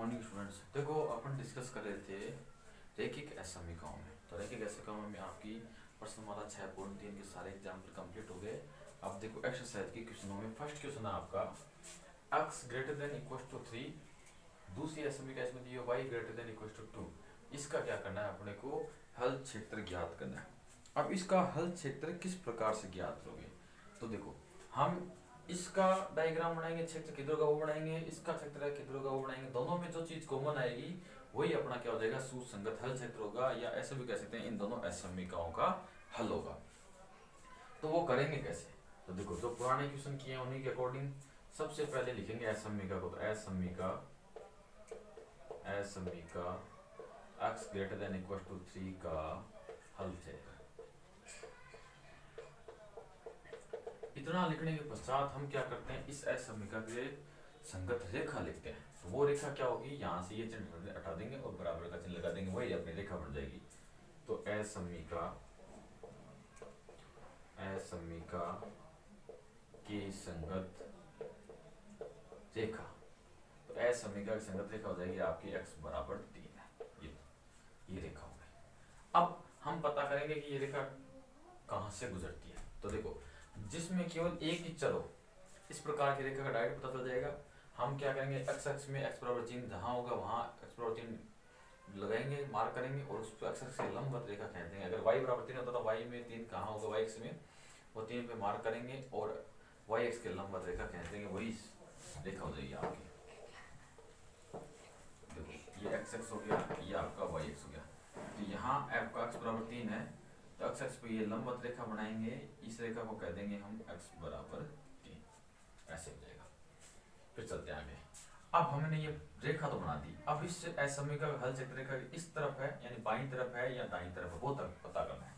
Morning students. देखो अपन discuss कर रहे थे रैखिक असमीकाओं में। तो रैखिक असमीकाओं में आपकी प्रश्नमाला 6.3 के सारे एग्जाम्पल कंप्लीट हो गए। अब देखो एक्सरसाइज के क्वेश्चनों में फर्स्ट क्वेश्चन है आपका x greater than equal to 3। दूसरी असमीका इसमें दी है y greater than equal to 2। इसका क्या करना है, अपने को हल क्षेत्र ज्ञात करना है। अब इसका हल क्षेत्र किस प्रकार से ज्ञात करोगे, तो देखो हम इसका डायग्राम बनाएंगे, क्षेत्र किधर का वो बनाएंगे, इसका क्षेत्र है किधर का वो बनाएंगे। दोनों में जो चीज कॉमन आएगी वही अपना क्या हो जाएगा, सुसंगत हल क्षेत्र होगा, या ऐसे भी कह सकते हैं इन दोनों असमीकाओं का हल होगा। तो वो करेंगे कैसे, तो देखो जो पुराने क्वेश्चन किए हैं उन्हीं के अकॉर्डिंग सबसे पहले लिखेंगे असमीका को। तो असमीका x greater than equal to 3 का हल क्षेत्र। इतना लिखने के पश्चात हम क्या करते हैं, इस असमीका के संगत रेखा लिखते हैं। तो वो रेखा क्या होगी, यहाँ से ये चिन्ह हटा देंगे और बराबर का चिन्ह लगा देंगे, वही अपनी रेखा बन जाएगी। तो असमीका की संगत रेखा, तो असमीका की संगत रेखा हो जाएगी आपकी x बराबर 3 है। ये रेखा हो गई। अब हम पता करेंगे कि ये रेखा कहाँ से गुजरती है। तो देखो जिसमें केवल एक ही चर हो, इस प्रकार की रेखा का डायरेक्ट पता चल जाएगा। हम क्या करेंगे, x अक्ष में x बराबर 3 जहाँ होगा वहाँ x बराबर 3 लगाएंगे, मार्क करेंगे और उस पर x अक्ष से लंबवत रेखा खींचते हैं। अगर y बराबर 3 होता तो y में 3 कहाँ होगा, y अक्ष में, वो 3 पे मार्क करेंगे और y अक्ष के लंबवत रेखा खींच देंगे, वही रेखा हो जाएगी आपकी। देखो ये x अक्ष हो गया, ये आपका y अक्ष हो गया। तो यहाँ आपका x बराबर 3 है, तो x अक्ष पे ये लंबवत रेखा बनाएंगे, इस रेखा को कह देंगे हम x बराबर 3, ऐसे हो जाएगा। फिर चलते हैं आगे। अब हमने ये रेखा तो बना दी, अब इस असमीका का हल क्षेत्र रेखा इस तरफ है, यानी बाईं तरफ है या दाईं तरफ है, वो तक पता करना है।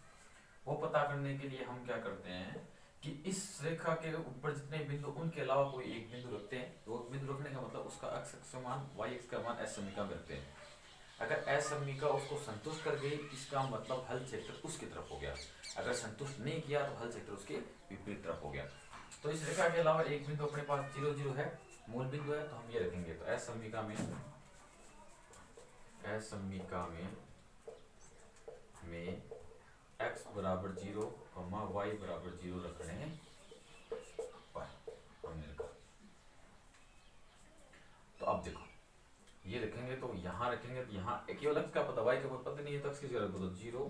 वो पता करने के लिए हम क्या करते हैं कि इस रेखा के ऊपर जितने बिंदु उनके अलावा कोई एक बिंदु रखते हैं। तो बिंदु रखने का मतलब उसका x अक्ष का मान y अक्ष का मान असमीका में रखते हैं। अगर असमीका उसको संतुष्ट कर गई, इसका मतलब हल क्षेत्र उसकी तरफ हो गया। अगर संतुष्ट नहीं किया तो हल क्षेत्र उसके विपरीत तरफ हो गया। तो इस रेखा के अलावा एक बिंदु अपने पास 0 0 है, मूल बिंदु है, तो हम ये रखेंगे। तो असमीका में x बराबर 0, y बराबर 0 रखने पर हमने रखा। तो अब देखो ये रखेंगे, तो यहाँ रखेंगे, तो यहाँ केवल x का पता, y का पता नहीं है, तो x की जगह तो 0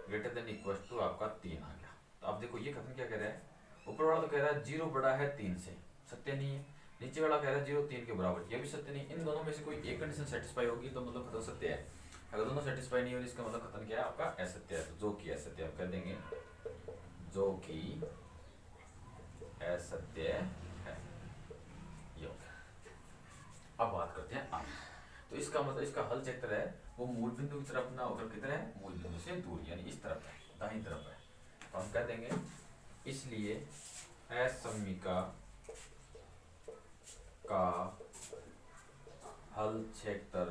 ग्रेटर देन इक्वल टू आपका 3 आ गया। तो अब देखो ये खत्म क्या कह रहा है, ऊपर वाला तो कह रहा है 0 बड़ा है 3 से, सत्य नहीं है। नीचे वाला कह रहा है 0 3 के बराबर, ये भी सत्य नहीं। इन दोनों में से कोई एक कंडीशन सेटिस्फाई होगी तो मतलब खत्म सत्य है। अगर दोनों सेटिस्फाई नहीं हो इसका मतलब खत्म क्या है आपका, असत्य है। तो जो कि असत्य आप कह देंगे, जो कि असत्य है, ये हो गया। अब बात करते हैं आगे। तो इसका मतलब इसका हल क्षेत्र है वो मूल बिंदु की तरफ ना होकर किधर है, मूल बिंदु से दूर, यानी इस तरफ है, दाहिनी तरफ है। तो हम कह देंगे इसलिए असमीका का हल क्षेत्र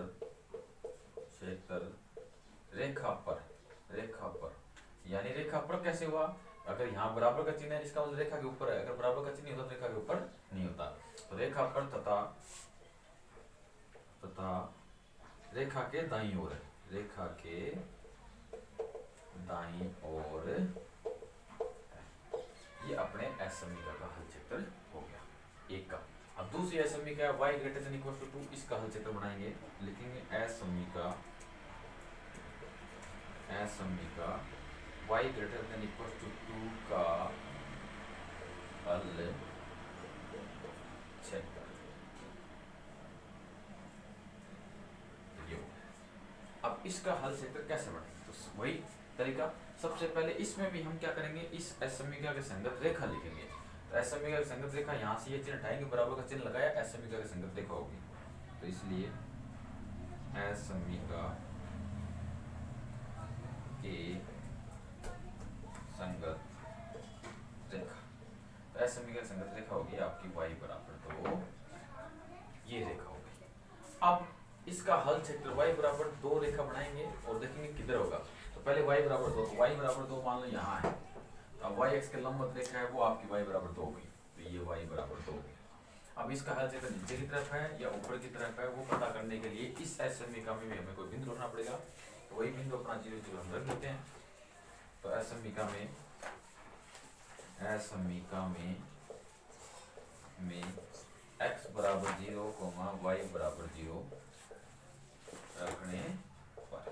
रेखा पर, यानी रेखा पर कैसे हुआ, अगर यहाँ बराबर का चिन्ह है इसका मतलब रेखा के ऊपर है, अगर बराबर का चिन्ह नहीं होता तो रेखा के ऊपर नहीं होता। तो रेखा पर तथा रेखा के दाईं ओर, ये अपने असमीका का हल क्षेत्र हो गया एक का। अब दूसरी असमीका y greater than equal to 2, इसका हल क्षेत्र बनाएंगे, लिखेंगे असमीका y greater than equal to 2 का हल क्षेत्र। अब इसका हल क्षेत्र कैसे बढ़ेगा, तो वही तरीका। सबसे पहले इसमें भी हम क्या करेंगे, इस असमीका के संगत रेखा लिखेंगे। तो असमीका की संगत रेखा, यहाँ से ये चिन्ह हटाएंगे, बराबर का चिन्ह लगाया, असमीका की संगत रेखा होगी। तो इसलिए असमीका के संगत रेखा, तो असमीका की संगत रेखा होगी आपकी y बराबर 2, ये रेखा हो गई। अब इसका हल क्षेत्र y बराबर 2 रेखा बनाएंगे और देखेंगे किधर होगा। तो पहले y बराबर 2, तो y बराबर 2 मान लो यहाँ है, अब y अक्ष के लंबवत रेखा है वो आपकी y बराबर 2 हो गई, तो ये y बराबर 2 हो गई। अब इसका हल क्षेत्र नीचे की तरफ है या ऊपर की तरफ है वो पता करने के लिए इस असमीका में भी हमें कोई बिंदु रखना पड़ेगा। तो वही बिंदु अपना 0 0 हम रख देते हैं। तो असमीका में x बराबर 0 y बराबर 0 रखने पर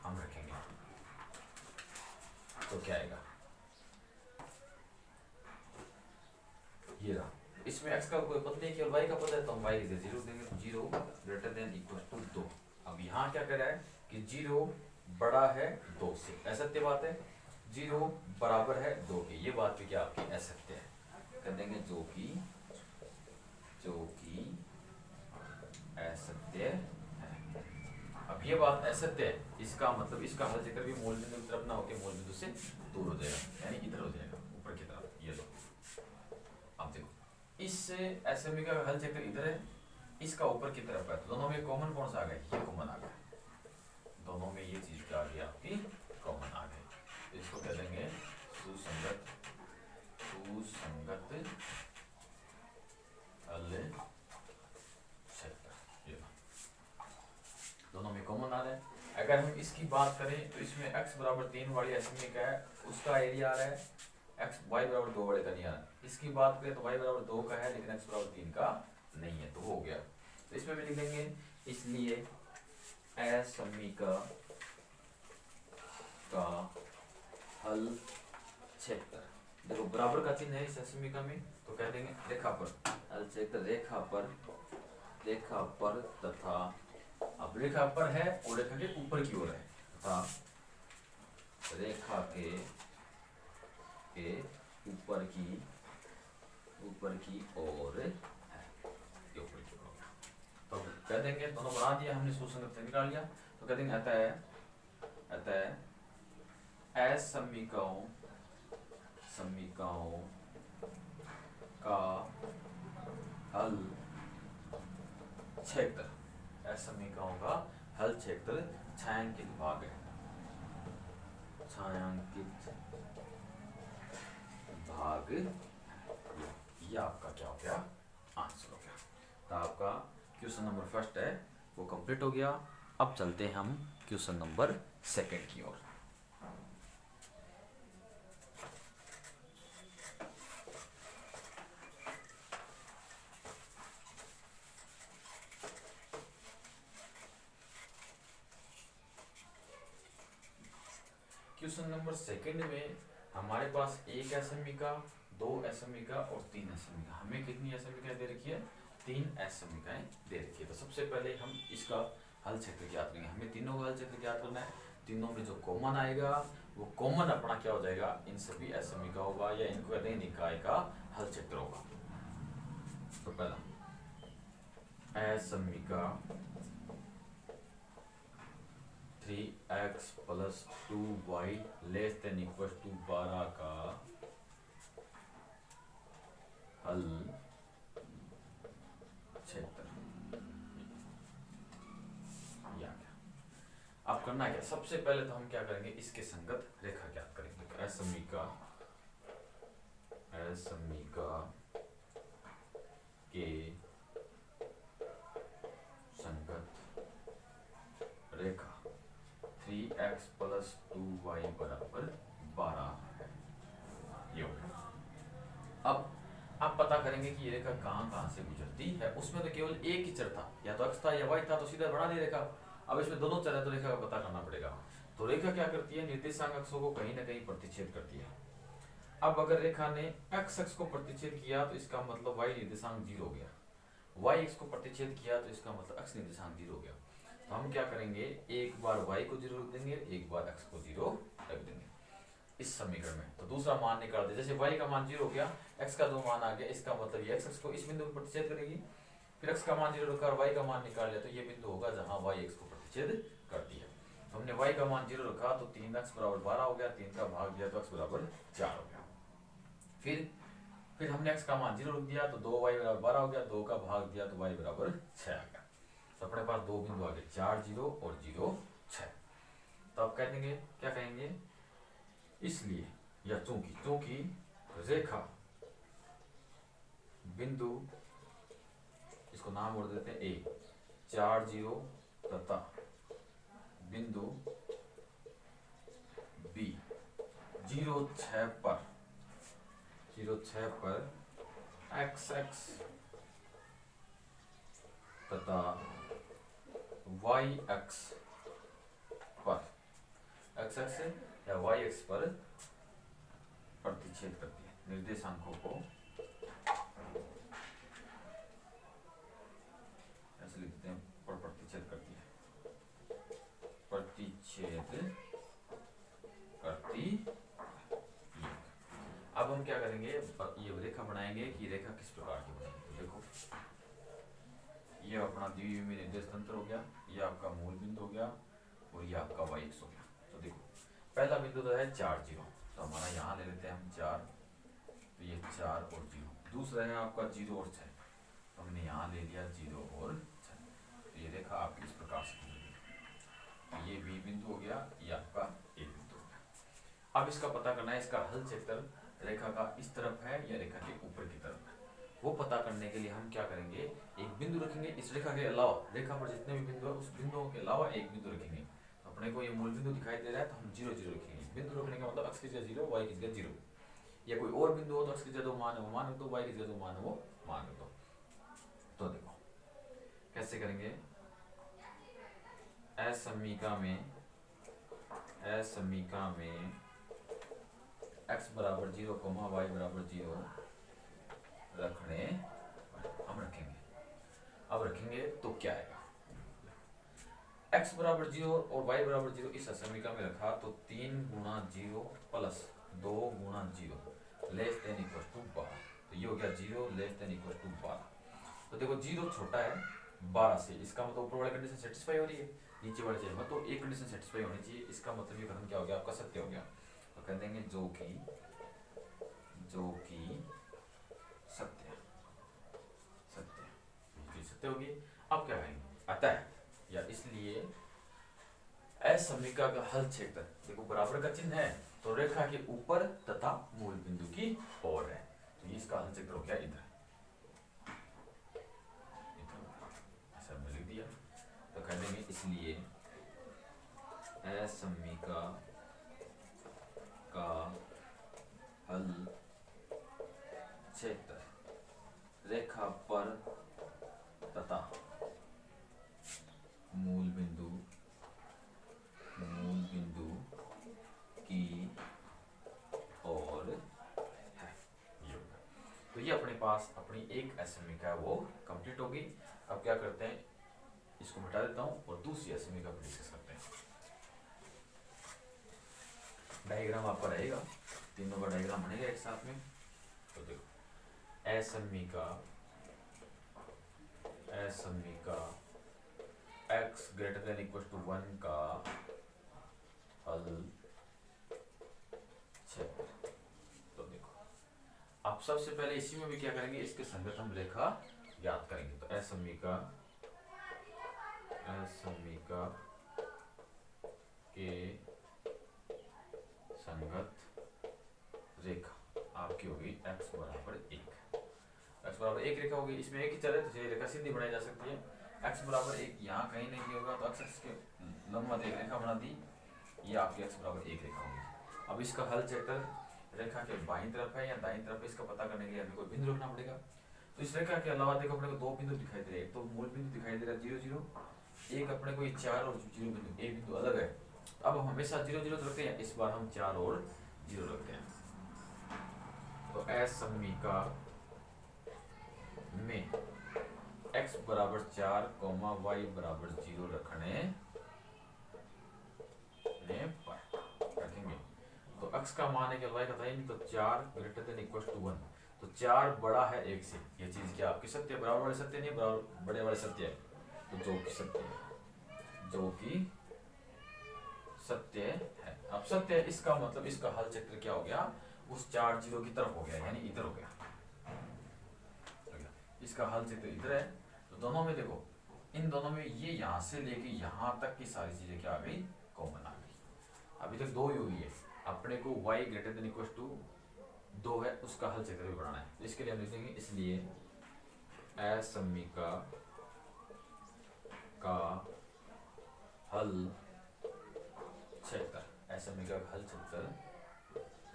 हम रखेंगे तो क्या आएगा, ये रहा। इसमें x का कोई पद नहीं केवल y का पद है तो हम y की जगह 0 देंगे, तो 0 ग्रेटर देन इक्वल टू 2। अब यहाँ क्या कर रहा है कि 0 बड़ा है 2 से, असत्य बात है। 0 बराबर है 2 के, ये बात भी क्या आपकी असत्य है, कर देंगे जो कि असत्य है। अब ये बात असत्य है, इसका मतलब इसका हल क्षेत्र भी मूल बिंदु की तरफ ना होकर मूल बिंदु से दूर हो जाएगा, यानी इधर हो जाएगा ऊपर की तरफ। ये लो, अब देखो इस असमी का हल क्षेत्र इधर है, इसका ऊपर की तरफ है, तो दोनों में कॉमन कौन सा आ गया, ये कॉमन आ गया। दोनों में ये चीज क्या आ गई आपकी, कॉमन आ गई। तो इसको कह देंगे सुसंगत हल क्षेत्र। ये दोनों में कॉमन आ रहा है। अगर हम इसकी बात करें तो इसमें x बराबर 3 वाली असमी का है, उसका एरिया आ रहा है, x y बराबर 2 वाले का नहीं आ रहा। इसकी बात करें तो y बराबर 2 का है लेकिन x बराबर 3 का नहीं है, तो हो गया। तो इसमें भी लिख देंगे इसलिए असमीका का हल क्षेत्र, देखो बराबर का चिन्ह है इस असमीका में, तो कह देंगे रेखा पर हल क्षेत्र, रेखा पर तथा, अब रेखा पर है और रेखा के ऊपर की ओर है, तथा रेखा के ऊपर की ओर है, ये ऊपर की ओर। तो कह देंगे दोनों बना दिया हमने, सुसंगत निकाल लिया, तो कह देंगे अतः असमीकाओं का हल क्षेत्र, असमीकाओं का हल क्षेत्र छायांकित भाग है, ये आपका क्या हो गया, आंसर हो गया। तो आपका क्वेश्चन नंबर फर्स्ट है वो कंप्लीट हो गया। अब चलते हैं हम क्वेश्चन नंबर सेकंड की ओर। क्वेश्चन नंबर सेकंड में हमारे पास एक असमीका, 2 असमीका और 3 असमीका। हमें कितनी असमीकाएं दे रखी है, 3 असमीकाएं दे रखी है। तो सबसे पहले हम इसका हल क्षेत्र ज्ञात करेंगे। हमें तीनों का हल क्षेत्र ज्ञात करना है। तीनों में जो कॉमन आएगा वो कॉमन अपना क्या हो जाएगा, इन सभी असमीका होगा या इनको कहते हैं निकाय का हल क्षेत्र होगा। तो पहला असमीका 3x + 2y ≤ 12 का हल क्षेत्र। अब करना क्या, सबसे पहले तो हम क्या करेंगे, इसके संगत रेखा ज्ञात करेंगे। तो असमीका के संगत रेखा 3x + 2y = 12 है, ये हो गया। अब आप पता करेंगे कि ये रेखा कहाँ से गुजरती है। उसमें तो केवल एक ही चर था, या तो x था या y था, तो सीधा बना दी रेखा। अब इसमें दोनों चर है तो रेखा का पता करना पड़ेगा। तो रेखा क्या करती है, निर्देशांक अक्षों को कहीं ना कहीं प्रतिच्छेद करती है। अब अगर रेखा ने x अक्ष को प्रतिच्छेद किया तो इसका मतलब y निर्देशांक 0 हो गया, y अक्ष को प्रतिच्छेद किया तो इसका मतलब x निर्देशांक 0 हो गया। तो हम क्या करेंगे, एक बार y को 0 रख देंगे, एक बार x को 0 रख देंगे इस समीकरण में। तो दूसरा मान निकाल दे, जैसे y का मान 0 हो गया, x का 2 मान आ गया, इसका मतलब ये x अक्ष को इस बिंदु पर प्रतिच्छेद करेगी। फिर x का मान 0 रखा और y का मान निकाल लिया, तो ये बिंदु होगा जहां y x को प्रतिच्छेद करती है। तो हमने y का मान 0 रखा तो 3x = 12 हो गया, 3 का भाग दिया तो x = 4 हो गया। फिर हमने x का मान 0 रख दिया तो 2y = 12 हो गया, 2 का भाग दिया तो y = 6 आ गया। तो अपने पास दो बिंदु आ गए, 4 0 और 0 6। तो अब कह देंगे, क्या कहेंगे, इसलिए या चूंकि रेखा बिंदु नाम और देते हैं ए, 4 0 तथा बिंदु बी 0 6 पर एक्स एक्स तथा वाई एक्स पर एक्स एक्स या वाई एक्स पर प्रतिच्छेद करती है। निर्देशांकों को ऐसे लिखते हैं, पर प्रतिच्छेद करती है, प्रतिच्छेद करती है। अब हम क्या करेंगे, ये रेखा बनाएंगे कि रेखा किस प्रकार की बनेगी। तो देखो ये अपना द्विविमीय निर्देश तंत्र हो गया, ये आपका मूल बिंदु हो गया और ये आपका वाई एक्स हो गया। तो देखो पहला बिंदु तो है 4 0, तो हमारा यहाँ ले लेते हैं हम 4, तो ये 4 और 0। दूसरा है आपका 0 और 6, तो हमने यहाँ ले लिया 0 और 6। तो ये रेखा आपकी इस प्रकार से बनेगी, तो ये बी बिंदु हो गया, ये आपका ए बिंदु हो गया। अब इसका पता करना है, इसका हल क्षेत्र रेखा का इस तरफ है या रेखा के ऊपर की तरफ है। वो पता करने के लिए हम क्या करेंगे, एक बिंदु रखेंगे इस रेखा के अलावा, रेखा पर जितने भी बिंदु है उस बिंदुओं के अलावा एक बिंदु रखेंगे। तो अपने को ये मूल बिंदु दिखाई दे रहा है, तो हम 0 0 रखेंगे। बिंदु रखने का मतलब x की जगह 0, y की जगह 0, या कोई और बिंदु हो तो x की जगह मान है वो मान रख दो, y की जगह मान है वो मान रख दो। तो देखो कैसे करेंगे, असमीका में x बराबर 0, y बराबर 0 रखने हम रखेंगे। अब रखेंगे तो क्या आएगा, x बराबर 0 और y बराबर 0 इस असमीका में रखा तो 3 गुणा 0 प्लस 2 गुणा 0 लेस देन इक्वल टू 12। तो ये हो गया 0 लेस देन इक्वल टू 12। तो देखो 0 छोटा है 12 से, इसका मतलब ऊपर वाली कंडीशन सेटिस्फाई हो रही है, नीचे वाले चाहिए तो एक कंडीशन सेटिस्फाई होनी चाहिए। इसका मतलब ये कथन क्या हो गया आपका, सत्य हो गया। तो कह देंगे जो कि सत्य सत्य होगी। अब क्या कहेंगे, अतः या इसलिए असमीका का हल क्षेत्र, देखो बराबर का चिन्ह है तो रेखा के ऊपर तथा मूल बिंदु की ओर है, तो ये इसका हल क्षेत्र हो गया इधर, ऐसा मैंने लिख दिया। तो कह देंगे इसलिए असमीका का हल क्षेत्र रेखा पर तथा मूल बिंदु की ओर है। ये होगा। तो ये अपने पास अपनी एक असमीका है वो कंप्लीट होगी। अब क्या करते हैं, इसको मिटा देता हूँ और दूसरी असमीका पर डिस्कस करते हैं। डायग्राम आपका रहेगा, तीनों का डायग्राम बनेगा एक साथ में। तो देखो असमीका x greater than equal to 1 का हल क्षेत्र। तो देखो आप सबसे पहले इसी में भी क्या करेंगे, इसके संगत हम रेखा ज्ञात करेंगे। तो असमीका के संगत रेखा आपकी होगी x बराबर 1 रेखा होगी। इसमें एक ही चल है तो ये रेखा सीधी बनाई जा सकती है। x बराबर 1 यहाँ कहीं नहीं होगा तो x के लंबवत एक रेखा बना दी, ये आपकी x बराबर 1 रेखा होगी। अब इसका हल क्षेत्र रेखा के बाईं तरफ है या दाईं तरफ है, इसका पता करने के लिए हमें कोई बिंदु रखना पड़ेगा। तो इस रेखा के अलावा देखो अपने को दो बिंदु दिखाई दे रहे हैं, एक तो मूल बिंदु दिखाई दे रहा है 0 0, एक अपने को ये 4 और 0 बिंदु, ए बिंदु अलग है। अब हम हमेशा 0 0 रखते हैं, इस बार हम 4 और 0 रखते हैं। तो असमीका में x बराबर 4, y बराबर 0 रखने पर रखेंगे। तो x का मान है कि y का था नहीं, तो 4 ग्रेटर देन इक्वल टू 1, तो 4 बड़ा है 1 से। ये चीज क्या आपकी सत्य, बराबर वाले सत्य नहीं, बराबर बड़े वाले सत्य है, तो जो कि सत्य है, जो कि सत्य है। अब सत्य है इसका मतलब इसका हल क्षेत्र क्या हो गया, उस 4 0 की तरफ हो गया, यानी इधर हो गया। इसका हल क्षेत्र इधर है, तो दोनों में देखो इन दोनों में ये यहाँ से लेके यहाँ तक की सारी चीजें क्या आ गई, कॉमन आ गई। अभी तक 2 ही हुई है, अपने को y greater than equal to 2 है, उसका हल क्षेत्र भी बनाना है। तो इसके लिए हम लिखेंगे इसलिए असमीका का हल क्षेत्र, असमीका का हल क्षेत्र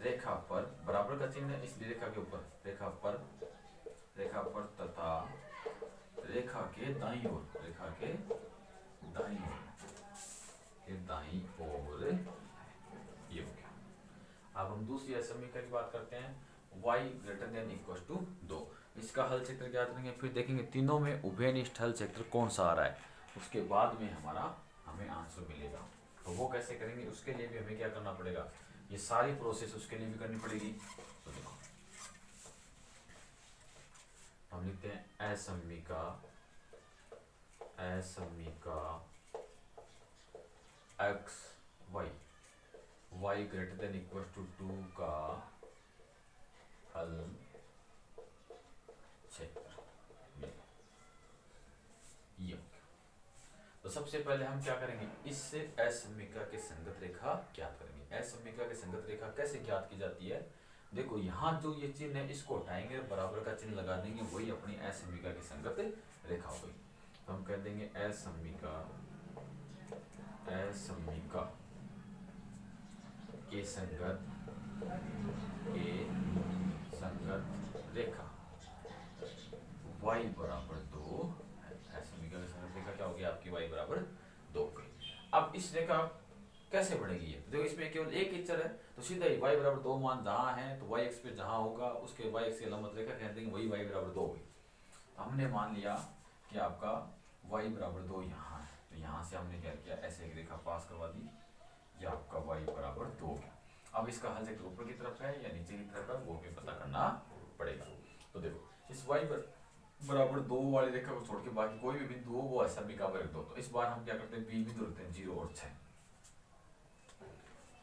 रेखा पर, बराबर का चिन्ह है इसलिए रेखा के ऊपर, रेखा पर तथा रेखा के दाईं ओर, रेखा के दाईं ओर, ये हो गया। अब हम दूसरी असमीका की बात करते हैं, y greater than equal to 2। इसका हल क्षेत्र ज्ञात करेंगे, फिर देखेंगे तीनों में उभयनिष्ठ हल क्षेत्र कौन सा आ रहा है, उसके बाद में हमें आंसर मिलेगा। तो वो कैसे करेंगे, उसके लिए भी हमें क्या करना पड़ेगा, ये सारी प्रोसेस उसके लिए भी करनी पड़ेगी। तो देखो हम लिखते हैं असमीका X Y greater than equal to 2 का हल क्षेत्र, ये। तो सबसे पहले हम क्या करेंगे, इससे असमीका के संगत रेखा ज्ञात करेंगे। असमीका के संगत रेखा कैसे ज्ञात की जाती है, देखो यहाँ जो ये चिन्ह है इसको हटाएंगे, बराबर का चिन्ह लगा देंगे, वही अपनी असमीका की संगत रेखा हो गई। तो हम कह देंगे असमीका के संगत रेखा y बराबर 2, असमीका के संगत रेखा क्या होगी आपकी, y बराबर 2 की। अब इस रेखा कैसे बढ़ेगी, ये देखो इसमें केवल एक ही चर है, तो सीधा ही y बराबर 2 मान जहां है तो y x पे जहां होगा उसके y x की लंबवत रेखा कह देंगे, वही y बराबर 2 होगी। हमने मान लिया कि आपका y बराबर 2 यहाँ है, तो यहाँ से हमने क्या किया, ऐसे एक रेखा पास करवा दी, ये आपका y बराबर 2 गया। अब इसका हल क्षेत्र ऊपर की तरफ है या नीचे की तरफ है, वो भी पता करना पड़ेगा। तो देखो इस y बराबर 2 वाली रेखा को छोड़ के बाकी कोई भी बिंदु हो वो असमीका में रख दो। तो इस बार हम क्या करते हैं, बी बिंदु रखते हैं, 0 और 6।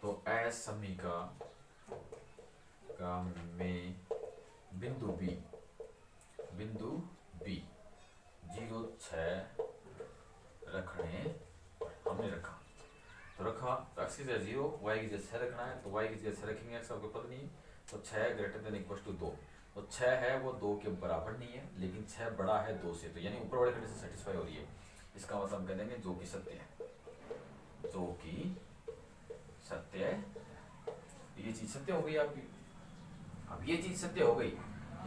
तो असमीका में बिंदु बी 0 6 रखने हमने रखा, तो रखा, तो x की जगह 0, y की जगह 6 रखना है, तो y की जगह 6 रखेंगे, x आपको पता नहीं है, तो 6 ग्रेटर देन इक्वल टू 2। तो 6 है वो 2 के बराबर नहीं है, लेकिन 6 बड़ा है 2 से, तो यानी ऊपर वाले कंडीशन सेटिस्फाई हो रही है। इसका मतलब हम कह देंगे जो कि सत्य है, जो कि सत्य है, ये चीज सत्य हो गई आपकी। अब ये चीज सत्य हो गई,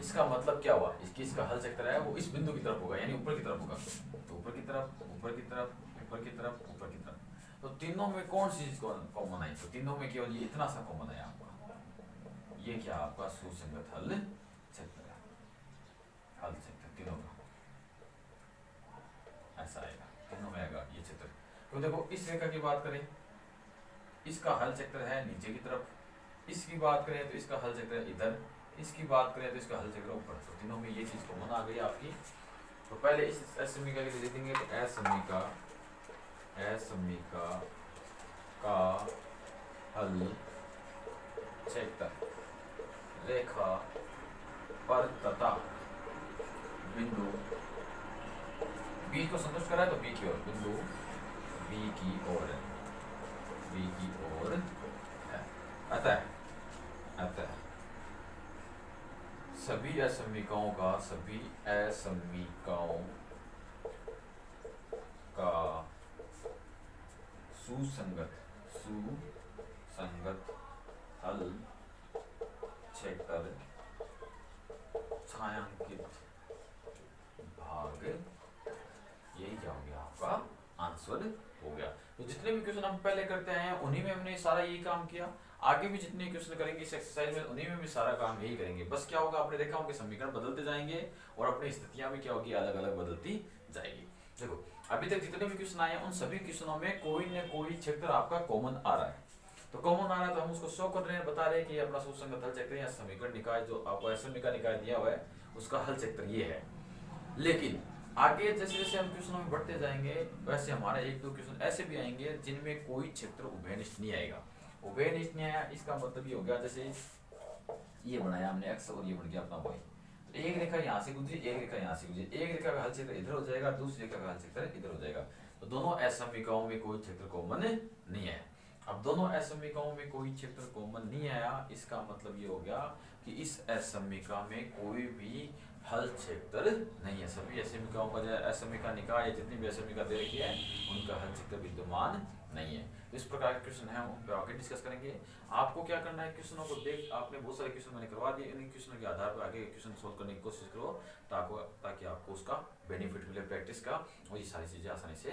इसका मतलब क्या हुआ, इसका हल क्षेत्र है वो इस बिंदु की तरफ होगा, यानी ऊपर की तरफ होगा, तो ऊपर की तरफ, ऊपर की तरफ, ऊपर की तरफ, ऊपर की तरफ। तो तीनों में कौन सी चीज कॉमन आई, तो तीनों में केवल ये इतना सा कॉमन है आपका, ये क्या आपका सुसंगत हल क्षेत्र है, हल क्षेत्र तीनों का ऐसा आएगा, तीनों में आएगा ये क्षेत्र। तो देखो इस रेखा की बात करें, इसका हल क्षेत्र है नीचे की तरफ, इसकी बात करें तो इसका हल क्षेत्र है इधर, इसकी बात करें तो इसका हल क्षेत्र ऊपर। तो तीनों में ये चीज कॉमन आ गई आपकी। तो पहले इस असमीका के लिए दे देंगे, तो असमीका का हल क्षेत्र रेखा पर तथा बिंदु बी को संतुष्ट करा है, तो बी की ओर, बिंदु बी की ओर है। अतः सभी असमीकाओं का सुसंगत हल क्षेत्र छायांकित भाग, यही क्या हो गया आपका आंसर हो गया। तो जितने भी क्वेश्चन हम पहले करते आए हैं उन्हीं में हमने सारा यही काम किया, आगे भी जितने क्वेश्चन करेंगे इस एक्सरसाइज में उन्हीं में भी सारा काम यही करेंगे। बस क्या होगा, अपने रेखाओं के समीकरण बदलते जाएंगे और अपनी स्थितियां भी क्या होगी, अलग अलग बदलती जाएगी। देखो अभी तक जितने भी क्वेश्चन आए हैं उन सभी क्वेश्चनों में कोई न कोई क्षेत्र आपका कॉमन आ रहा है। तो कॉमन आ रहा है तो हम उसको शो कर रहे हैं, बता रहे हैं कि अपना सुसंगत हल क्षेत्र या समीकरण निकाय जो आपको समीकरण निकाय दिया हुआ है उसका हल क्षेत्र ये है। लेकिन आगे जैसे जैसे हम क्वेश्चनों में बढ़ते जाएंगे वैसे हमारा एक दो क्वेश्चन ऐसे भी आएंगे जिनमें कोई क्षेत्र उभयनिष्ठ नहीं आएगा। उभयनिष्ठ नहीं आया इसका मतलब ये हो गया, जैसे ये बनाया हमने x और ये बन गया अपना y, तो एक रेखा यहाँ से गुजरी, एक रेखा यहाँ से गुजरी, एक रेखा का हल क्षेत्र इधर हो जाएगा, दूसरी रेखा का हल क्षेत्र इधर हो जाएगा। तो दोनों असमीकाओं में कोई क्षेत्र कॉमन नहीं है। अब दोनों असमीकाओं में कोई क्षेत्र कॉमन नहीं आया, इसका मतलब ये हो गया कि इस असमीका में कोई भी हल क्षेत्र नहीं है। सभी असमीकाओं का जो असमीका निकाय या जितनी भी असमीका दे रखी है उनका हल क्षेत्र विद्यमान नहीं है। तो इस प्रकार के क्वेश्चन है उन पे आगे डिस्कस करेंगे। आपको क्या करना है, क्वेश्चनों को देख, आपने बहुत सारे क्वेश्चन मैंने करवा दिए, इन क्वेश्चनों के आधार पर आगे क्वेश्चन सोल्व करने की कोशिश करो ताकि आपको उसका बेनिफिट मिले प्रैक्टिस का, और ये सारी चीजें आसानी से